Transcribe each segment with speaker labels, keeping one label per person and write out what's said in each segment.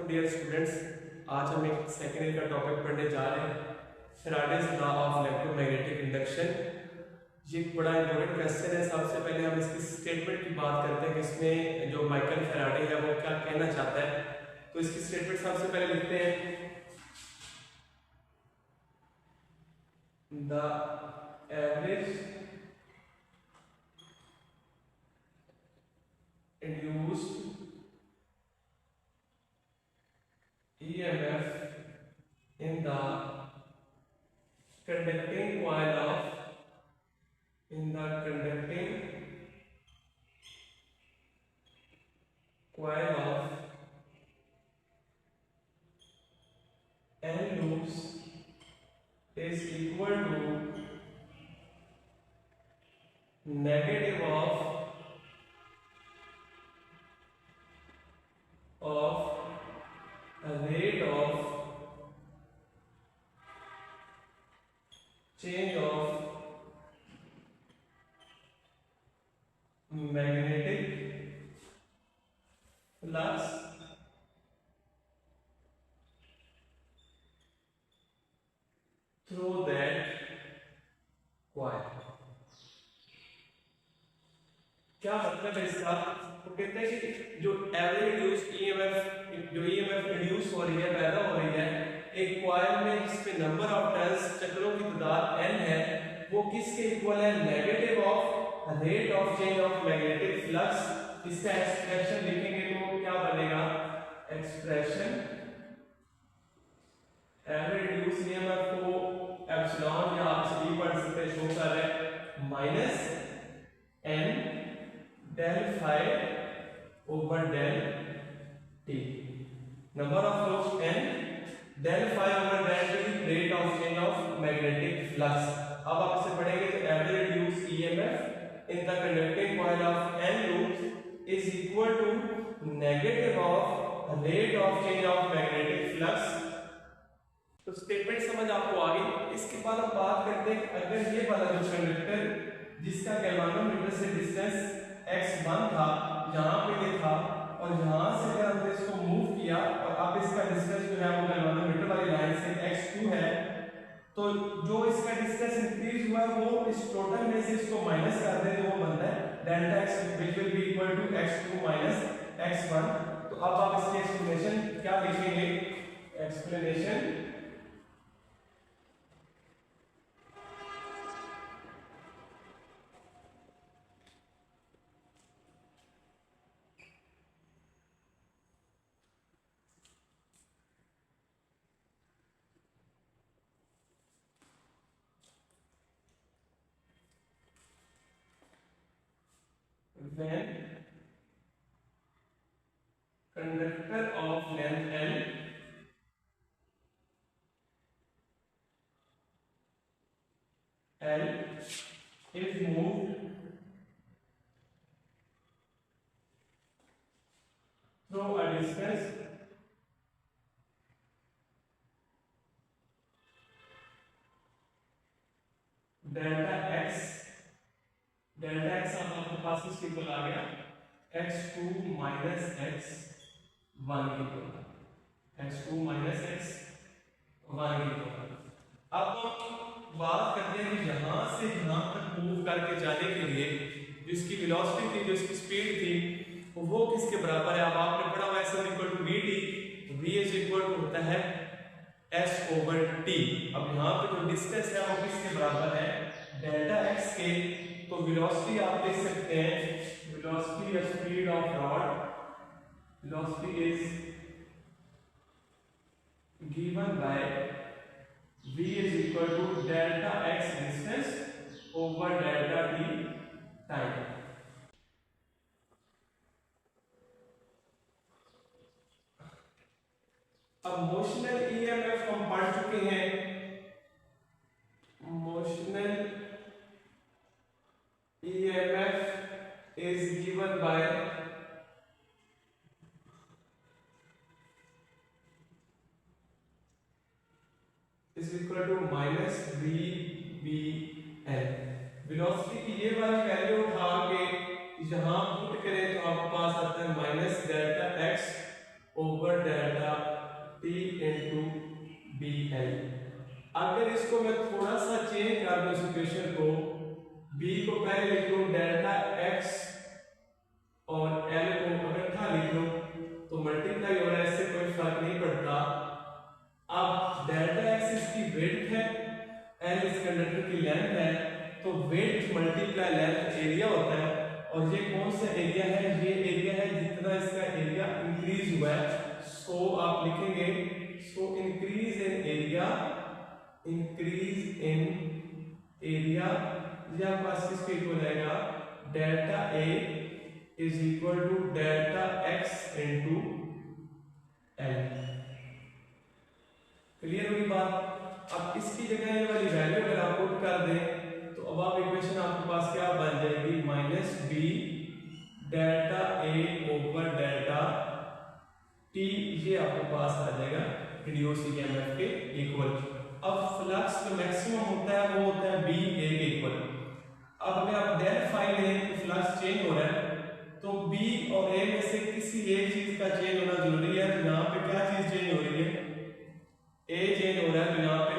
Speaker 1: Dear students, आज हम एक सेकेंड ईयर का टॉपिक पढ़ने जा रहे हैं, Faraday's law of electromagnetic induction. ये एक बड़ा इंपॉर्टेंट क्वेश्चन है। सबसे पहले हम इसकी स्टेटमेंट की बात करते हैं कि इसमें जो माइकल फैराडे है वो क्या कहना चाहता है। तो इसकी स्टेटमेंट सबसे पहले लिखते हैं, the average induced EMF in the conducting coil of N loops is equal to negative of rate of change of magnetic flux through that coil। क्या मतलब है इसका? तो कहते हैं कि जो एवरेज इंड्यूस्ड ईएमएफ इंड्यूस हो रही है, पैदा हो रही है एक कॉइल में जिसमें नंबर ऑफ टर्न्स, चक्रों की तादाद n है, वो किसके इक्वल है? Negative of rate of change of magnetic flux. इसका एक्सप्रेशन लिखेंगे तो क्या बनेगा? एक्सप्रेशन एवरेज इंड्यूस्ड ईएमएफ को एप्सिलॉन या आप सी पढ़ सकते हैं, शो कर रहा है minus n del phi over del t, number of loops n, del phi over del t, rate of change of magnetic flux। अब आप इसे पढ़ेंगे तो average induced EMF in the conducting coil of n loops is equal to negative of rate of change of magnetic flux। तो statement समझ आपको आ गई। इसके बाद हम बात करते हैं, अगर ये वाला जो कंडक्टर जिसका गैल्वानोमीटर से डिस्टेंस x1 था, यहाँ पे ये था, और यहाँ से अगर हमने इसको मूव किया और अब इसका डिस्टेंस जो है वो गैल्वानोमीटर वाली लाइन से x2 है, तो जो इसका डिस्टेंस इंक्रीज हुआ है वो इस टोटल में से इसको माइनस कर दें तो वो बनता है delta x which will be equal to x2 minus x1। तो अब आप इसकी एक्सप्लेनेशन क्या लिखेंगे? Explanation when conductor of length L is moved through a distance delta x अब आपके पास इस इक्वल आ गया x2 माइनस x1 के इक्वल, x2 माइनस x1 के इक्वल। अब बात करते हैं कि यहाँ से यहाँ तक मूव करके जाने के लिए जो इसकी वेलोसिटी थी, जो इसकी स्पीड थी, वो किसके बराबर है? अब आपने पढ़ा हुआ है equal to vt, v is equal to होता है s ओवर t। अब यहाँ पे जो डिस्टेंस है वो किसके बराबर है? डेल्टा x के। तो वेलोसिटी आप लिख सकते हैं, वेलोसिटी या speed of rod, velocity is given by v is equal to delta x distance over delta t time. अब मोशनल ईएमएफ हम पढ़ चुके हैं। मोशनल EMF is given by is equal to minus VBL। Velocity की ये वाली वैल्यू उठा के यहाँ पुट करें तो आपके पास आता है minus delta x over delta T into B L. अगर इसको मैं थोड़ा सा चेंज कर दूं इस इक्वेशन को, B को पहले लिख लूं डेल्टा x और L को इकट्ठा लिख लूं तो मल्टीप्लाई हो रहा है, इससे कोई फर्क नहीं पड़ता। अब डेल्टा x इसकी विड्थ है, L इस कंडक्टर की लेंथ है, तो विड्थ मल्टीप्लाई लेंथ एरिया होता है। और ये कौन सा एरिया है? ये एरिया है जितना इसका एरिया इंक्रीज हुआ है। सो आप लिखेंगे so increase in area, increase in area ये आपके पास किसके इक्वल आएगा? Delta A is equal to delta X into L. Clear हुई बात? अब इसकी जगह ये वाली वैल्यू अगर आप पुट कर दें तो अब आप इक्वेशन आपके पास क्या बन जाएगी? Minus B delta A over delta T, ये आपके पास आ जाएगा रिड्यूस ईएमएफ के इक्वल। अब फ्लक्स जो मैक्सिमम होता है वो होता है बी ए के इक्वल। अब अगर आप डेल फाई लें तो फ्लक्स चेंज हो रहा है, तो बी और ए में से किसी एक चीज का चेंज होना जरूरी है। तो यहाँ पे क्या चीज चेंज हो रही है? ए चेंज हो रहा है, तो यहाँ पे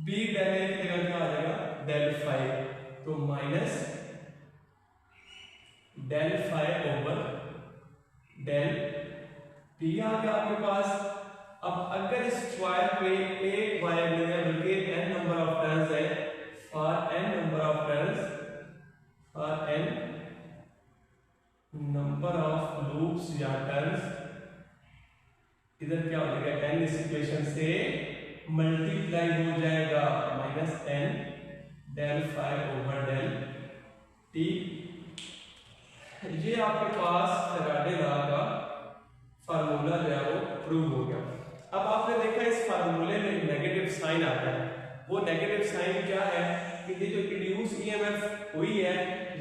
Speaker 1: बी डेल ए की जगह क्या आ जाएगा? Del phi. तो minus del phi over del T आ गया आपके पास। अब अगर इस स्क्वायर पे एक वायर नहीं है बल्कि n नंबर ऑफ टर्न्स है, for n number of turns, for n number of loops या टर्न्स, इधर क्या हो जाएगा? n इस इक्वेशन से मल्टीप्लाई हो जाएगा minus n del phi over del T. ये आपके पास फैराडे लॉ का फार्मूला जो है वो प्रूव हो गया। अब आपने देखा इस फार्मूले में नेगेटिव साइन आता है। वो नेगेटिव साइन क्या है कि ये जो इंड्यूस ईएमएफ हुई है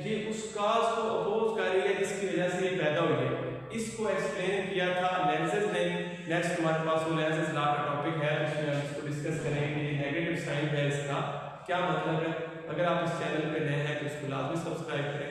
Speaker 1: ये उस काज को अपोज कर रही है जिसकी वजह से ये पैदा हुई है। इसको एक्सप्लेन किया था लेंसेज ने। नेक्स्ट हमारे पास वो लेंसेज लॉ का टॉपिक है, उसमें हम इसको डिस्कस करेंगे। नेगेटिव साइन है इसका क्या मतलब है। अगर आप इस चैनल पे नए हैं तो इसको लाजमी सब्सक्राइब करें।